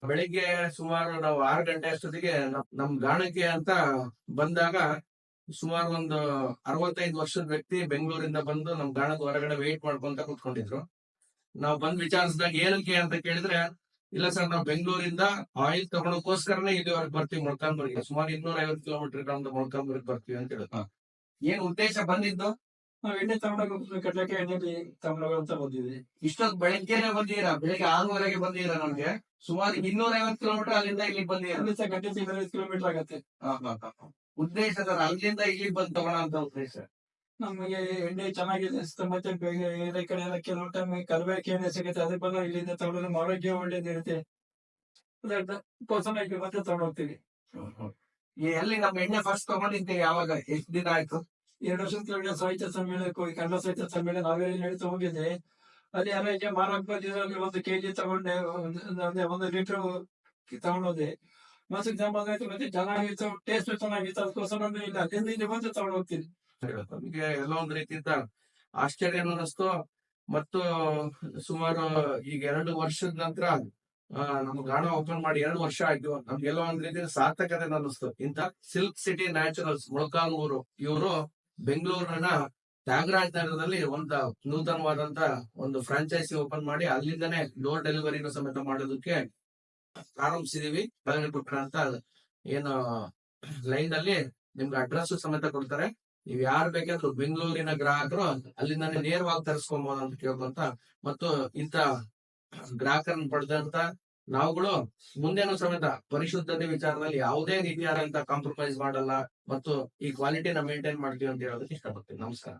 ಬೆಳಿಗ್ಗೆ ಸುಮಾರು ನಾವು 6 ಗಂಟೆ ಅಷ್ಟೊತ್ತಿಗೆ ನಮ್ ಗಾಣಕ್ಕೆ ಅಂತ ಬಂದಾಗ ಸುಮಾರು ಒಂದು 65 ವರ್ಷದ ವ್ಯಕ್ತಿ ಬೆಂಗಳೂರಿಂದ ಬಂದು ನಮ್ ಗಾಣದ ಹೊರಗಡೆ ವೇಟ್ ಮಾಡ್ಕೊಂತ ಕುತ್ಕೊಂಡಿದ್ರು. ನಾವು ಬಂದ್ ವಿಚಾರಿಸಿದಾಗ ಏನಕ್ಕೆ ಅಂತ ಕೇಳಿದ್ರೆ, ಇಲ್ಲ ಸರ್ ನಾವು ಬೆಂಗಳೂರಿಂದ ಆಯಿಲ್ ತಗೊಳಕೋಸ್ಕರನೇ ಇಲ್ಲಿವರೆಗೆ ಬರ್ತೀವಿ ಮೊಳ್ಕಾಲ್ಮೂರಿಗೆ, ಸುಮಾರು 250 ಕಿಲೋಮೀಟರ್ ನಮ್ದು ಮೊಳ್ಕಾಲ್ಮೂರಿಗೆ ಬರ್ತೀವಿ ಅಂತ ಹೇಳಿದ್ರು. ಏನ್ ಉದ್ದೇಶ ಬಂದಿದ್ದು? ನಾವು ಎಣ್ಣೆ ತಗೊಂಡೋಗಿ ಕಡ್ಲೆಕಾಯಿ ಎಣ್ಣೆಲಿ ತಗೊಂಡೋಗೋ ಅಂತ ಬಂದಿದ್ವಿ. ಇಷ್ಟೊಂದು ಬೆಳಗ್ಗೆನೆ ಬಂದಿದ್ದೀರಾ? ಬೆಳಿಗ್ಗೆ 6:30ಗೆ ಬಂದಿದ್ದೀರಾ? ನಮ್ಗೆ ಸುಮಾರು 250 ಕಿಲೋಮೀಟರ್ ಅಲ್ಲಿಂದ ಇಲ್ಲಿಗೆ ಬಂದಿದ್ದೀರಾ? ಅಲ್ಲಿಂದ ಗಂಟೆ 250 ಕಿಲೋಮೀಟರ್ ಆಗತ್ತೆ. ಉದ್ದೇಶ ಸರ್ ಅಲ್ಲಿಂದ ಇಲ್ಲಿಗೆ ಬಂದು ತಗೋಣ ಅಂತ ಉದ್ದೇಶ. ನಮಗೆ ಎಣ್ಣೆ ಚೆನ್ನಾಗಿದೆ ಅನ್ಸುತ್ತೆ. ಮತ್ತೆ ಬೇರೆ ಕಡೆ ಎಲ್ಲ ಕೆಲವು ಟೈಮ್ ಕಲಬೆರಕೆ ಎಣ್ಣೆ ಸಿಗುತ್ತೆ, ಅದ್ರ ಬದಲು ಇಲ್ಲಿಂದ ತಗೊಂಡು ನಮ್ಮ ಆರೋಗ್ಯ ಒಳ್ಳೇದಿರುತ್ತೆ. ಅದಕ್ಕೋಸ್ಕರ ಮತ್ತೆ ತಗೊಂಡೋಗ್ತೀವಿ. ಎಲ್ಲಿ ನಮ್ಮ ಎಣ್ಣೆ ಫಸ್ಟ್ ತಗೊಂಡಿದ್ದೆ ಯಾವಾಗ? ಎಷ್ಟು ದಿನ ಆಯ್ತು? 2 ವರ್ಷದ ಕೆಳಗಡೆ ಸಾಹಿತ್ಯ ಸಮ್ಮೇಳನಕ್ಕೆ ಹೋಗಿ, ಕನ್ನಡ ಸಾಹಿತ್ಯ ಸಮ್ಮೇಳನ ನಾವೇಳಿ ನಡೀತಾ ಹೋಗಿದ್ದೆ. ಅಲ್ಲಿ ಯಾರಿಗೆ ಮಾರಕ್ ಬಂದಿದ್ರು 1 kg ತಗೊಂಡೆ, 1 ಲೀಟರ್ ತಗೊಂಡೋದೆ. ಮನಸ್ಸಿಗೆ ಸಮಾಧಾನ ಆಯ್ತು, ಮತ್ತೆ ಚೆನ್ನಾಗಿತ್ತು, ಟೇಸ್ಟ್ ಚೆನ್ನಾಗಿತ್ತು. ಅದಕ್ಕೋಸ್ಕರ ನಾನು ಇಲ್ಲಿ ಅಲ್ಲಿಂದ ಇಲ್ಲಿ ಬಂದು ತಗೊಂಡು ಹೋಗ್ತೀನಿ. ನಮಗೆ ಎಲ್ಲ ಒಂದ್ ರೀತಿಯಿಂದ ಆಶ್ಚರ್ಯ ಅನ್ನಿಸ್ತು. ಮತ್ತು ಸುಮಾರು ಈಗ 2 ವರ್ಷದ ನಂತರ ನಮ್ ಗಾಣ ಓಪನ್ ಮಾಡಿ 2 ವರ್ಷ ಆಯ್ತು. ನಮ್ಗೆಲ್ಲ ಒಂದ್ ರೀತಿ ಸಾರ್ಥಕತೆ ಅನ್ನಿಸ್ತು. ಇಂತ ಸಿಲ್ಕ್ ಸಿಟಿ ನ್ಯಾಚುರಲ್ಸ್ ಮೊಳಕಾಲ್ಮೂರು ಇವರು ಬೆಂಗಳೂರಿನ ತ್ಯಾಗರಾಜ ನಗರದಲ್ಲಿ ಒಂದು ನೂತನವಾದಂತ ಒಂದು ಫ್ರಾಂಚೈಸಿ ಓಪನ್ ಮಾಡಿ ಅಲ್ಲಿಂದನೇ ಡೋರ್ ಡೆಲಿವರಿನೂ ಸಮೇತ ಮಾಡೋದಕ್ಕೆ ಪ್ರಾರಂಭಿಸಿದೀವಿ. ಅಂತ ಏನು ಲೈನ್ ಅಲ್ಲಿ ನಿಮ್ಗೆ ಅಡ್ರೆಸ್ ಸಮೇತ ಕೊಡ್ತಾರೆ. ನೀವ್ ಯಾರು ಬೇಕಾದ್ರೂ ಬೆಂಗಳೂರಿನ ಗ್ರಾಹಕರು ಅಲ್ಲಿಂದಾನೆ ನೇರವಾಗಿ ತರಿಸ್ಕೊಬಹುದು ಅಂತ ಕೇಳ್ಕೊಂತ, ಮತ್ತು ಇಂತ ಗ್ರಾಹಕರನ್ನ ಪಡೆದಂತ ನಾವುಗಳು ಮುಂದೇನು ಸಮೇತ ಪರಿಶುದ್ಧತೆ ವಿಚಾರದಲ್ಲಿ ಯಾವುದೇ ರೀತಿಯಾದಂತ ಕಾಂಪ್ರಮೈಸ್ ಮಾಡಲ್ಲ ಮತ್ತು ಈ ಕ್ವಾಲಿಟಿನ ಮೇಂಟೈನ್ ಮಾಡ್ತೀವಿ ಅಂತ ಹೇಳೋದಕ್ಕೆ ಇಷ್ಟಪಡ್ತೀನಿ. ನಮಸ್ಕಾರ.